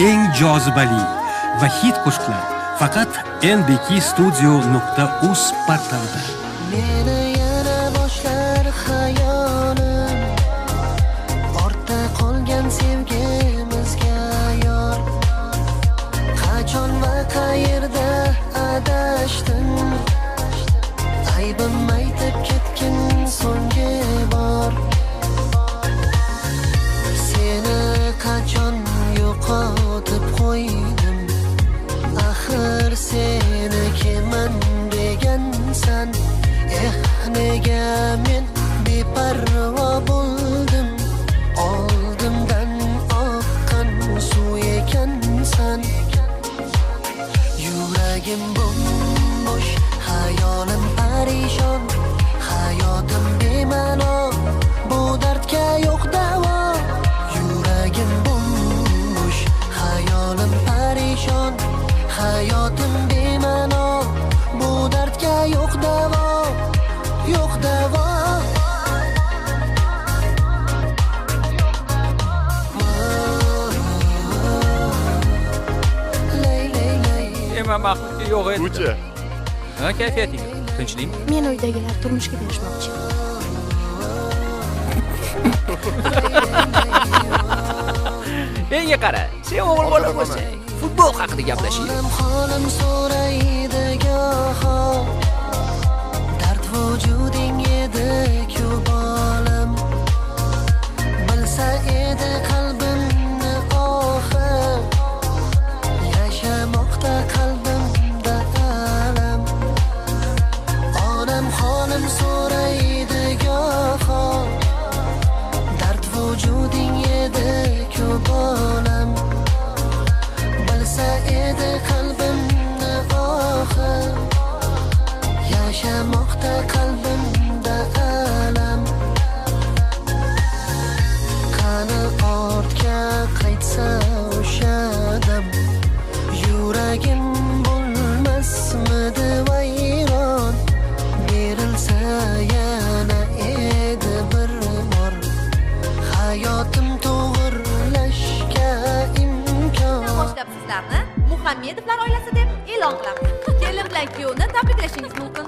eng jozibali va hit qo'shiqlar faqat nbkstudio.uz portalida. Meni yana boshlar xayolim, ortda qolgan sevgimizga yor. Qachon va qayerda adashdim, aybim aytib ketgin so'nggi bor. Seni qachon yo'qotib qo'ydim, axir senikiman degansan. Nega men beparvo bo'ldim, oldimdan oqqan suv ekansan. Yuragim bo'sh, hayolim parishon, hayotim bema'no, bu dardga yo'q davo. Yuragim bo'sh, hayolim parishon, hayotim bema'no, bu dardga yo'q davo, yo'q davo. Men Mahmudga yo'q edi. Uchi. Ha, kayfiyating tinchlikmi? Men uydagilar turmushga berishmoqchi. Menga qara, sen o'g'il bola bo'lsang, futbol haqida gaplashaylik. Xolim so'raydi goho, dard vujuding edi-ku bolam. Bilsa edi qalbimni ohi, yashamoqda qalbimda alam. Onam xolim so'raydi goho, dard vujuding edi-ku bolam. Bilsa edi qalbimni ohi, yashamoqda qalbimda alam. Qani ortga qaytsa o'sha dam, yuragim bo'lmasmidi vayron. Berilsa yana edi bir bor, hayotim to'g'irlashga imkon. Boshlab sizlarni Muhammedovlar oilasi deb e'lon qilamiz. Kelin bilan kuyovni tabriklashingiz mumkin.